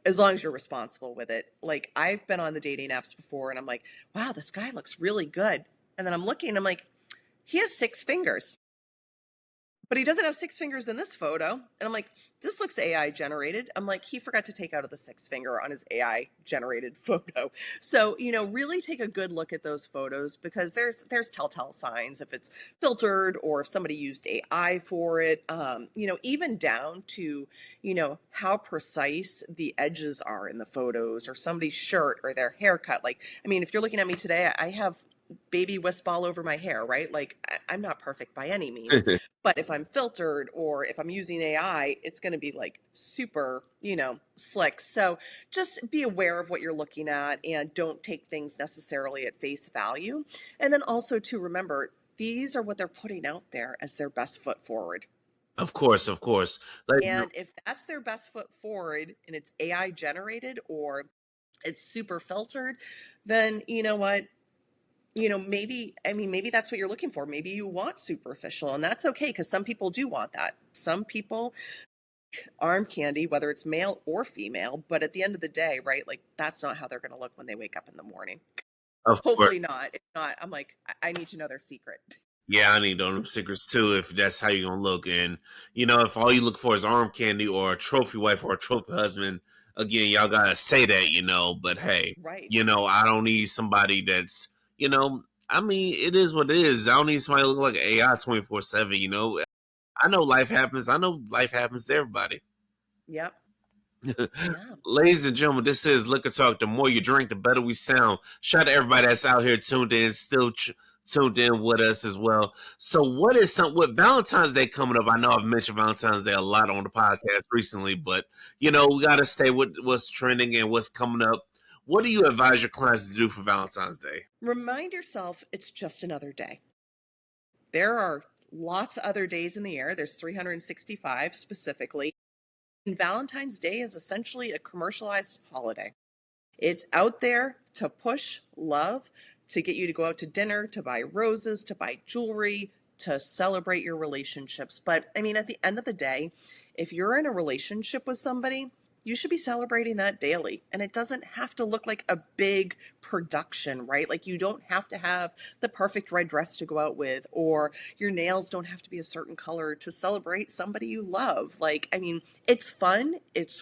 as long as you're responsible with it. Like I've been on the dating apps before, and I'm like, wow, this guy looks really good, and then I'm looking, and I'm like, he has 6 fingers. but he doesn't have six fingers in this photo. And I'm like, this looks AI generated. I'm like, he forgot to take out of the six finger on his AI generated photo. So, really take a good look at those photos, because there's telltale signs if it's filtered or if somebody used AI for it. Even down to, how precise the edges are in the photos, or somebody's shirt or their haircut. Like, I mean, if you're looking at me today, I have baby wisp all over my hair, right? Like, I'm not perfect by any means, but if I'm filtered or if I'm using AI, it's going to be like super, slick. So just be aware of what you're looking at and don't take things necessarily at face value. And then also to remember, these are what they're putting out there as their best foot forward. Of course, of course. Like, And if that's their best foot forward and it's AI generated or it's super filtered, then you know what? Maybe, I mean, maybe that's what you're looking for. Maybe you want superficial, and that's okay, because some people do want that. Some people arm candy, whether it's male or female, but at the end of the day, right? Like, that's not how they're going to look when they wake up in the morning. of course. Hopefully not. If not, I'm like, I need to know their secret. Yeah, I need them secrets too if that's how you're gonna look. And if all you look for is arm candy or a trophy wife or a trophy husband, again, y'all gotta say that. But hey, Right. I don't need somebody that's you know, I mean, it is what it is. I don't need somebody to look like AI 24/7. I know life happens. I know life happens to everybody. Yep. Yeah. Ladies and gentlemen, this is Liquor Talk. The more you drink, the better we sound. Shout out to everybody that's out here tuned in, still tuned in with us as well. So, what Valentine's Day coming up? I know I've mentioned Valentine's Day a lot on the podcast recently, but we got to stay with what's trending and what's coming up. What do you advise your clients to do for Valentine's Day? Remind yourself it's just another day. There are lots of other days in the year. There's 365 specifically. And Valentine's Day is essentially a commercialized holiday. It's out there to push love, to get you to go out to dinner, to buy roses, to buy jewelry, to celebrate your relationships. But I mean, at the end of the day, if you're in a relationship with somebody, you should be celebrating that daily. And it doesn't have to look like a big production, right? Like, you don't have to have the perfect red dress to go out with, or your nails don't have to be a certain color to celebrate somebody you love. Like, I mean, it's fun. It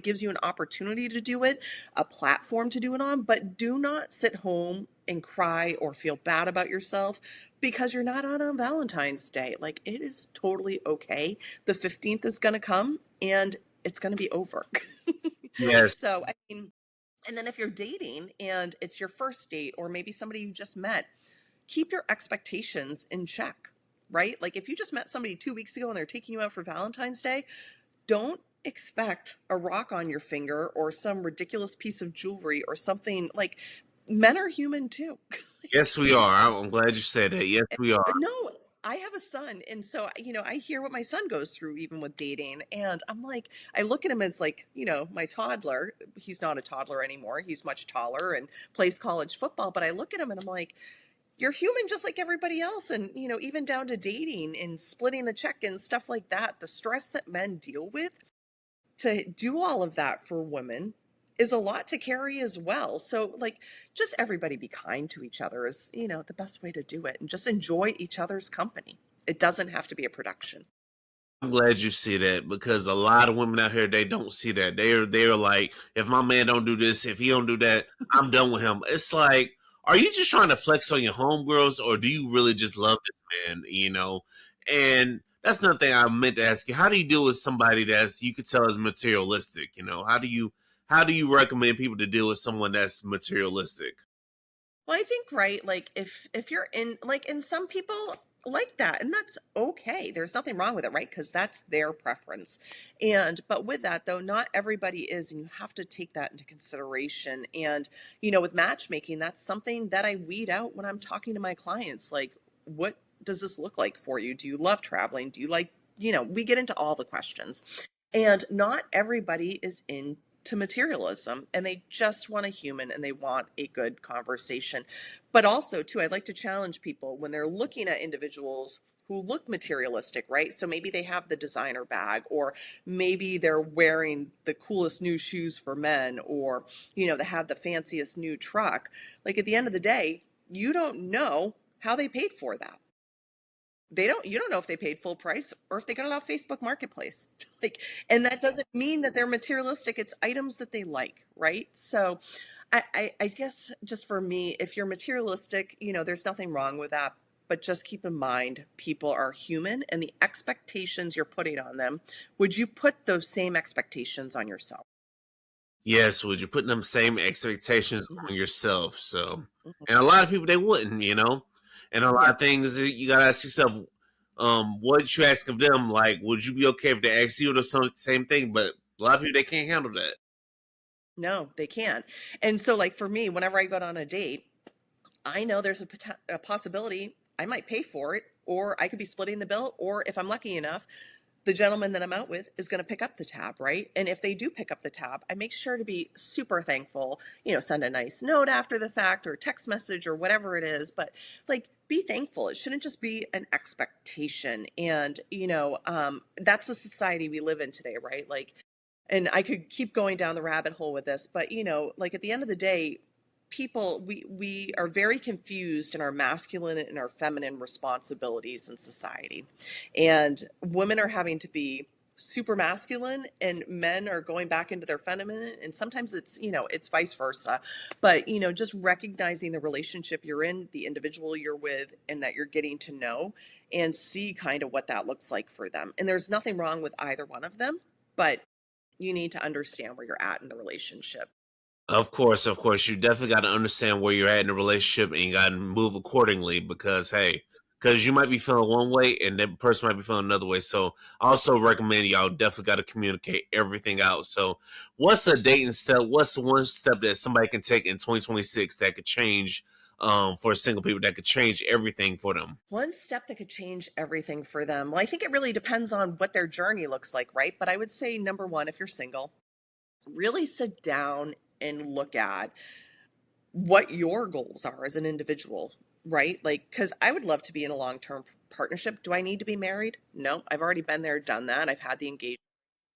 gives you an opportunity to do it, a platform to do it on, but do not sit home and cry or feel bad about yourself because you're not on Valentine's Day. Like, it is totally okay. The 15th is going to come and it's going to be over. Yes, So, I mean, and then if you're dating and it's your first date or maybe somebody you just met, keep your expectations in check, right? Like, if you just met somebody 2 weeks ago and they're taking you out for Valentine's Day, don't expect a rock on your finger or some ridiculous piece of jewelry or something. Like, men are human too. yes, we are. I'm glad you said that. Yes, we are. No, I have a son, and so, I hear what my son goes through even with dating, and I'm like, I look at him as like, my toddler. He's not a toddler anymore. He's much taller and plays college football, but I look at him and I'm like, you're human just like everybody else. And, even down to dating and splitting the check and stuff like that, the stress that men deal with to do all of that for women is a lot to carry as well. So, like, just everybody be kind to each other is, the best way to do it, and just enjoy each other's company. It doesn't have to be a production. I'm glad you see that because a lot of women out here they don't see that. They're like, if my man don't do this, if he don't do that, I'm done with him. It's like, are you just trying to flex on your homegirls, or do you really just love this man? And that's another thing I meant to ask you. How do you deal with somebody that's you could tell is materialistic? How do you recommend people to deal with someone that's materialistic? Well, I think, right, like, if you're in, like, and some people like that, and that's okay. There's nothing wrong with it, right? Because that's their preference. And but with that though, not everybody is, and you have to take that into consideration. And with matchmaking, that's something that I weed out when I'm talking to my clients. Like, what does this look like for you? Do you love traveling? Do you like, we get into all the questions. And not everybody is into materialism, and they just want a human and they want a good conversation. But also, too, I'd like to challenge people when they're looking at individuals who look materialistic, right? So maybe they have the designer bag, or maybe they're wearing the coolest new shoes for men, or, they have the fanciest new truck. Like, at the end of the day, you don't know how they paid for that. you don't know if they paid full price or if they got it off Facebook Marketplace. Like, and that doesn't mean that they're materialistic. It's items that they like, right? So I guess just for me, if you're materialistic, there's nothing wrong with that. But just keep in mind, people are human and the expectations you're putting on them, would you put those same expectations on yourself? Yes, would you put them same expectations Hmm. on yourself? So, Hmm. and a lot of people they wouldn't, and a lot Yeah. of things you gotta ask yourself, what you ask of them, like, would you be okay if they ask you the same thing? But a lot of people they can't handle that. No, they can't. And so, like for me, whenever I go on a date, I know there's a possibility I might pay for it, or I could be splitting the bill, or if I'm lucky enough, the gentleman that I'm out with is going to pick up the tab, right? And if they do pick up the tab, I make sure to be super thankful, send a nice note after the fact or text message or whatever it is. But like, be thankful. It shouldn't just be an expectation. And, that's the society we live in today, right? Like, and I could keep going down the rabbit hole with this, but like at the end of the day, people we are very confused in our masculine and our feminine responsibilities in society. And women are having to be super masculine and men are going back into their feminine, and sometimes it's vice versa. But just recognizing the relationship you're in, the individual you're with, and that you're getting to know and see kind of what that looks like for them. And there's nothing wrong with either one of them, but you need to understand where you're at in the relationship. Of course, you definitely got to understand where you're at in the relationship, and you got to move accordingly because hey, because you might be feeling one way and that person might be feeling another way. So, I also recommend y'all definitely got to communicate everything out. So, what's a dating step? What's the one step that somebody can take in 2026 that could change, for single people, that could change everything for them? One step that could change everything for them. Well, I think it really depends on what their journey looks like, right? But I would say number one, if you're single, really sit down and look at what your goals are as an individual, right? Like, because I would love to be in a long term partnership. Do I need to be married? No, I've already been there, done that. I've had the engagement.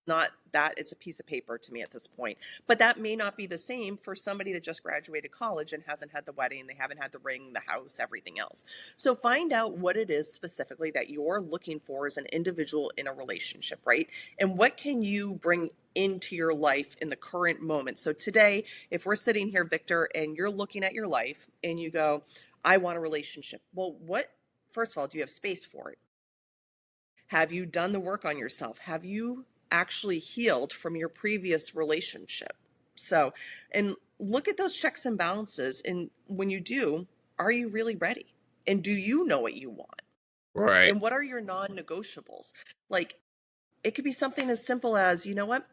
Not that it's a piece of paper to me at this point, but that may not be the same for somebody that just graduated college and hasn't had the wedding, they haven't had the ring, the house, everything else. So find out what it is specifically that you're looking for as an individual in a relationship, right? And what can you bring into your life in the current moment? So today, if we're sitting here, Victor, and you're looking at your life and you go, I want a relationship. Well, what, first of all, do you have space for it? Have you done the work on yourself? Have you actually healed from your previous relationship? So, and look at those checks and balances. And when you do, are you really ready? And do you know what you want? Right. And what are your non negotiables? Like, it could be something as simple as, you know what?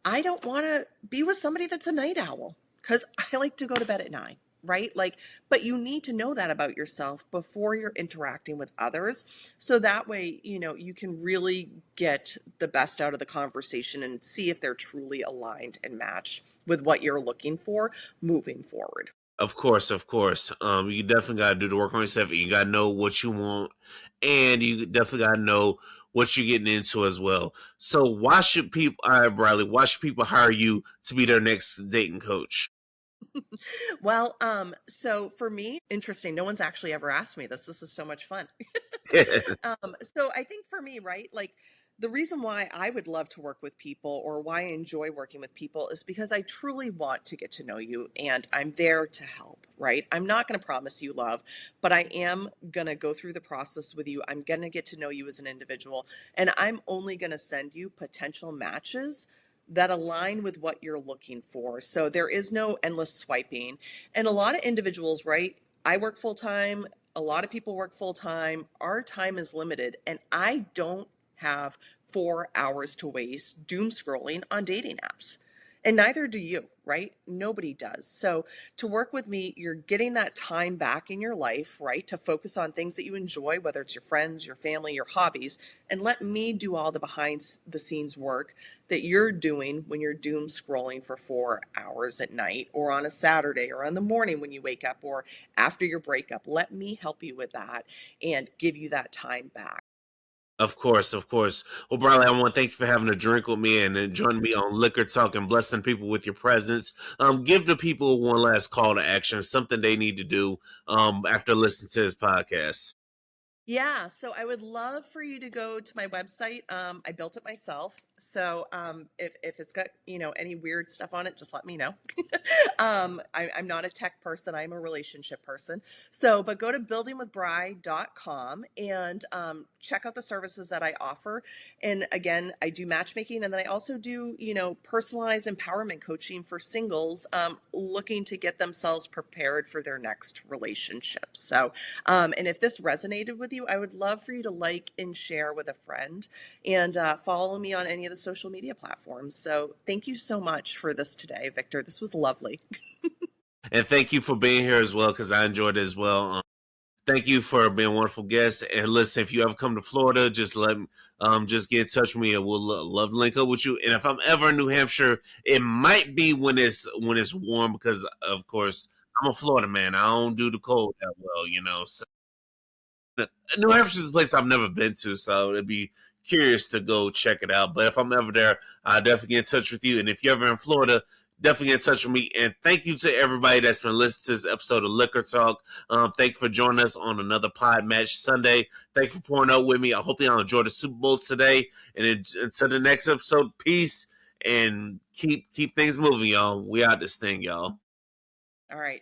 I don't want to be with somebody that's a night owl because I like to go to bed at 9, right? Like, but you need to know that about yourself before you're interacting with others. So that way, you can really get the best out of the conversation and see if they're truly aligned and matched with what you're looking for moving forward. Of course, of course. You definitely gotta do the work on yourself. You gotta know what you want, and you definitely gotta know what you're getting into as well. So, why should people? All right, Brylyye, why should people hire you to be their next dating coach? Well, so for me, interesting. No one's actually ever asked me this. This is so much fun. So I think for me, right, like the reason why I would love to work with people or why I enjoy working with people is because I truly want to get to know you and I'm there to help, right? I'm not going to promise you love, but I am going to go through the process with you. I'm going to get to know you as an individual, and I'm only going to send you potential matches that align with what you're looking for. So there is no endless swiping. And a lot of individuals, right? I work full time, a lot of people work full time. Our time is limited, and I don't have 4 hours to waste doom scrolling on dating apps. And neither do you, right? Nobody does. So, to work with me, you're getting that time back in your life, right? To focus on things that you enjoy, whether it's your friends, your family, your hobbies, and let me do all the behind the scenes work that you're doing when you're doom scrolling for 4 hours at night or on a Saturday or on the morning when you wake up or after your breakup. Let me help you with that and give you that time back. Of course, of course. Well, Brylyye, I want to thank you for having a drink with me and then joining me on Liquor Talk and blessing people with your presence. Give the people one last call to action, something they need to do after listening to this podcast. Yeah, so I would love for you to go to my website. I built it myself. So if it's got, any weird stuff on it, just let me know. I'm not a tech person, I'm a relationship person. So, but go to buildingwithbry.com and check out the services that I offer. And again, I do matchmaking and then I also do, personalized empowerment coaching for singles looking to get themselves prepared for their next relationship. So, and if this resonated with you, I would love for you to like and share with a friend and follow me on any of the social media platforms. So thank you so much for this today, Victor. This was lovely. And thank you for being here as well, because I enjoyed it as well. Thank you for being a wonderful guest. And listen, if you ever come to Florida, just get in touch with me, and we'll love to link up with you. And if I'm ever in New Hampshire, it might be when it's warm, because of course I'm a Florida man. I don't do the cold that well. So New Hampshire is a place I've never been to, so it'd be curious to go check it out. But if I'm ever there, I'll definitely get in touch with you. And if you're ever in Florida, definitely get in touch with me. And thank you to everybody that's been listening to this episode of Liquor Talk. Thank you for joining us on another Podmatch Sunday. Thank you for pouring out with me. I hope y'all enjoy the Super Bowl today. And until the next episode, peace and keep things moving, y'all. We out this thing, y'all. All right.